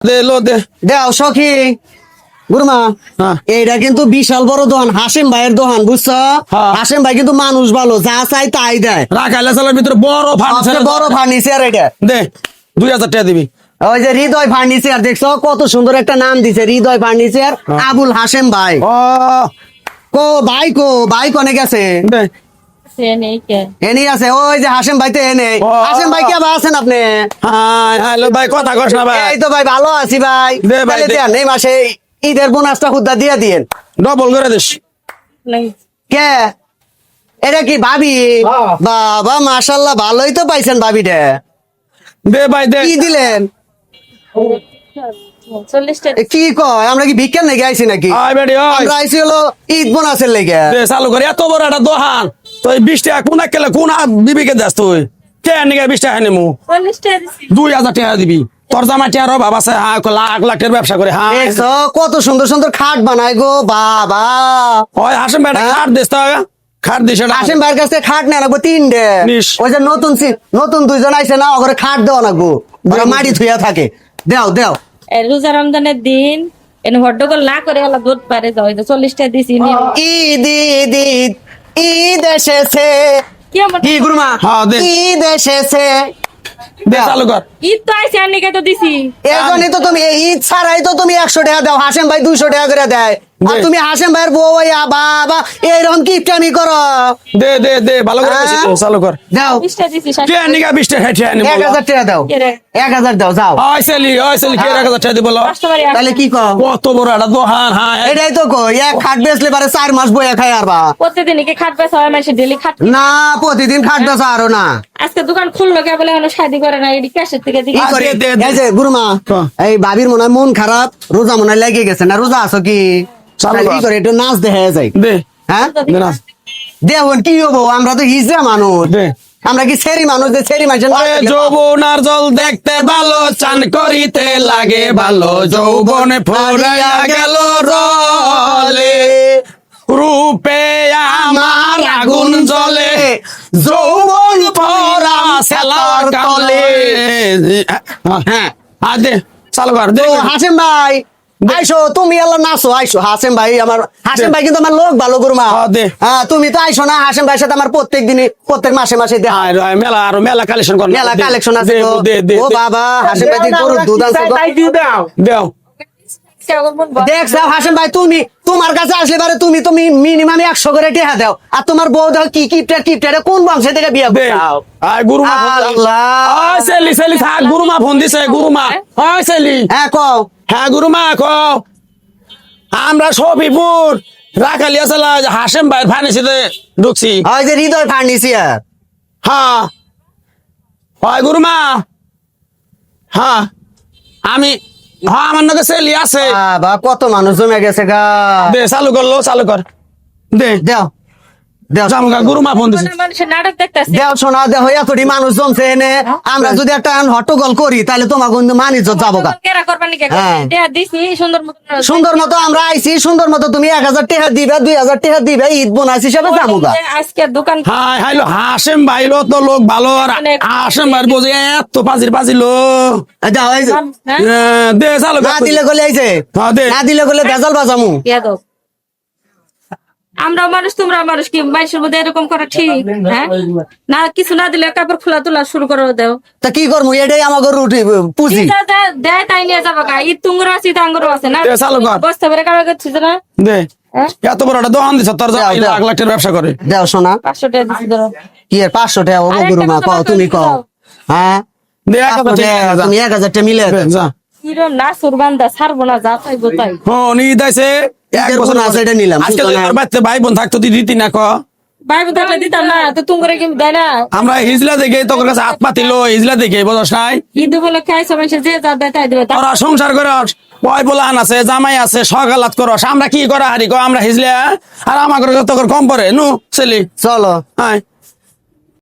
দে লো দে দেও সখী গুরুমা হ্যাঁ। এইটা কিন্তু বিশাল বড় দোকান হাসিম ভাইয়ের দোকান বুঝছো হ্যাঁ। হাসিম ভাই কিন্তু মানুষ ভালো যা চাই তাই দেয় রাখাইলে চালের ভিতরে বড় সবচেয়ে বড় ফার্নিচার এটা দে 2000 টাকা দিবি। ওই যে হৃদয় ফার্নিচার দেখছো কত সুন্দর একটা নাম দিছে হৃদয় ফার্নিচার আবুল হাসেম ভাই ও ভাই কোনে গেছে দে এনি আছে ওই যে হাসেম ভাই তো এনে ও। হাসেম ভাই কে আবার আছেন আপনি হাই হ্যালো ভাই কথা কস না ভাই এই তো ভাই ভালো আছি ভাই দে ভাই, তাহলে দে। দেন এই মাসে ঈদের বোনাসটা খুদা দিয়ে দিয়েন ডবল করে দিস। কে এটা কি ভাবি হ্যাঁ। বাবা মাশাল্লাহ ভালোই তো পাইছেন ভাবিটা দে ভাই দে কি দিলেন এ কি কয় আমরা কি ভিক্ষার লেগে আইছি নাকি আয় বেডি আয় আমরা আইছি হলো ঈদ বোনাসের লেগে দে চালু করে এত বড় একটা দোকান তুই 20 টাকা কোন কেলে কোন বিবিকে দাস তুই কে নিগে 20 টাকা নেমু 2000 টাকা দিবি তোর জামা টিয়ার অভাব আছে হ্যাঁ লাখ লাখ টাকার ব্যবসা করে হ্যাঁ দেখছো কত সুন্দর সুন্দর খাট বানায় গো বাবা ওই হাসেম বেটা হ্যাঁ? খাট দিস তো খাট দিস এটা হাসিম ভাইয়ের কাছে খাট নেই লাগবো 3টে নিস। ওই যে নতুন দুইজন আইছে না ওখানে খাট দেওয়া লাগবো ওরা মাটি থুইয়া থাকে দেও রোজা রমজানের দিন এনে হট্টগোল না করে এলা দুধ পারে যাও 40টা দিছি ঈদ ঈদ ঈদ ঈদ এসেছে কি আমার কি গুরুমা হ্যাঁ, দে। ঈদ এসেছে দে চালু কর ঈদ তো আইছে আন্নিকে তো দিছি এই জন্যই তো তুমি এই ঈদ ছাড়াই তো তুমি 100 টাকা দাও হাসেম ভাই 200 টাকা করে দেয় আর দে। তুমি হাসেম ভাইয়ের বউ ইয়া বাবা এইরকম কিপটামি করো দে দে দে ভালো করে হ্যাঁ? বসে চালু কর দাও 20টা দিছি কে নিগা 20 টাকা হেঠে আনি বল 1000 টাকা দাও কে রে? 1000 দাও যাও ওই সেলি কে 1000 টাকা দি বলো কাস্টমারই তাহলে কি কও কত বড় একটা দোকান হ্যাঁ এটাই তো কই এক খাট বেচলে পারে 4 মাস বইয়া খাই আর বা প্রতিদিন কি খাটবে সবাই মাসে ডেলি খাট না প্রতিদিন খাট বেচা আরো না আজকে দোকান খুললো কে বলে এখনো শাদি করে না এডি ক্যাশের থেকে দিই কি করে দে, দে। এই যে গুরুমা কও। এই ভাবির মনে হয় মন খারাপ রোজা মনে হয় লেগে গেছে না রোজা আছো কি চালু তাহলে কর। কি করে একটু নাচ দেখা যায় দে হ্যাঁ দে না দেখুন কি হবো আমরা তো হিজড়া মানুষ দে আমরা কি সেরি মানুষ যে সেরি মানুষ ওরে যৌবনার জল দেখতে ভালো চান করিতে লাগে ভালো যৌবনে ফুরাইয়া গেল রলে রূপে আমার আগুন জ্বলে যৌবন পরা সেলার কালে হ্যাঁ দে চালু কর দে তো হাসিম ভাই আইসো তুমি আল্লাহ নাচো আইসো হাসিম ভাই আমার হাসিম ভাই কিন্তু আমার লোক ভালো গুরুমা হ্যাঁ, দে। হ্যাঁ তুমি তো আইসো না হাসিম ভাইয়ের সাথে আমার প্রত্যেক দিনই প্রত্যেক মাসে দেখা আয় রে, মেলা আর মেলা কালেকশন কর মেলা কালেকশন আছে দে, তো। দে দে ও বাবা হাসিম ভাই দিন গরুর দুধ আছে গো। দেও দেখছো হাসিম ভাই তুমি তোমার কাছে আসলে পারে তুমি মিনিমাম 100 করে টাকা দাও আর তোমার বউ দাও কি কিপটা কোন বংশে থেকে বিয়ে দে করছো আয় গুরুমা আল্লাহ। ওই সেলি থাক গুরুমা ফোন দিছে গুরুমা ওই সেলি হ্যাঁ কও হ্যাঁ গুরুমা কও আমরা সফিপুর রাখালিয়া চালা হাসেম ভাইয়ের ফার্নিসিতে ঢুকছি ওই যে হৃদয় ফার্নিচার হ্যাঁ হয় গুরুমা হ্যাঁ আমি হ্যাঁ আমার নাকি সেলি আছে বাবা কত মানুষ জমে গেছে গা দে চালু করলো চালু কর দে দেও দেও জামগা গুরুমা ফোন দিছে মানুষের নাটক দেখতেছে দেও শোনা দেও এতটি মানুষ জমছে এনে আমরা যদি একটা হট্টগোল করি তাহলে তোমার কিন্তু মানিজ্য যাবো গা কেরা করবানি কে হ্যাঁ। দেয়া দিছি সুন্দর মতো সুন্দর মতো আমরা আইছি সুন্দর মতো তুমি 1000 টাকা দিবে 2000 টাকা দিবে ঈদ বোনাস হিসাবে যাবো গা আজকে দোকান হাই হাইলো হাসেম ভাইলো তো লোক ভালো আর হাসেম ভাই বোঝে এত পাজিলো যাও এই যে, হ্যাঁ দে চালু না দিলে গলে আইছে হ্যাঁ, দে। না দিলে গলে বেজাল বাজামু ইয়াদব আমরা মানুষ তোমরা মানুষ কি মানুষের মধ্যে এরকম করা ঠিক হ্যাঁ না কিছু না দিলে কাপড় খোলা তোলা শুরু করে দেও তা কি করবো এটাই আমাকে রুটি পুঁজি দেয় তাই নিয়ে যাবো গা ঈদ তুঙ্গুর আছে তাঙ্গুর আছে না দে, চালু কর। বসতে পারে কারো করছিস না দে হ্যাঁ? এত বড় একটা দোকান দিছ তোর দাও, দাও। 1 লাখ টাকার ব্যবসা করে দেও শোনা 500 টাকা দিছি ধরো কি এর 500 টাকা ও আরেকটা গুরুমা কথা কও বলতে তুমি কও দাও। হ্যাঁ দে 500 টাকা, তুমি 1000 টাকা মিলে যা কিরম না সুরবান্দা ছাড়বো না যা চাইবো তাই হ্যাঁ নি দাইছে এক ঈদের বছর বোনাস এটা নিলাম, আজকে বুঝছো না? তোর বাচ্চা ভাই বোন থাকতো দিতি না ক ভাই বোন থাকলে দিতাম না তো তুঙ্গুরে কি দেয় না আমরা হিজলা দেখে তোর কাছে হাত পাতিলো হিজলা দেখে বুঝছ নাই ঈদ বলে খাইছে মানুষের যে যা দেয় তাই দেবে তোরা সংসার করে বয় বলান আছে জামাই আছে সকালাত করস আমরা কি করা হারি কো আমরা হিজলা আর আমার তোর কম পরে নু ছেলি চলো হাই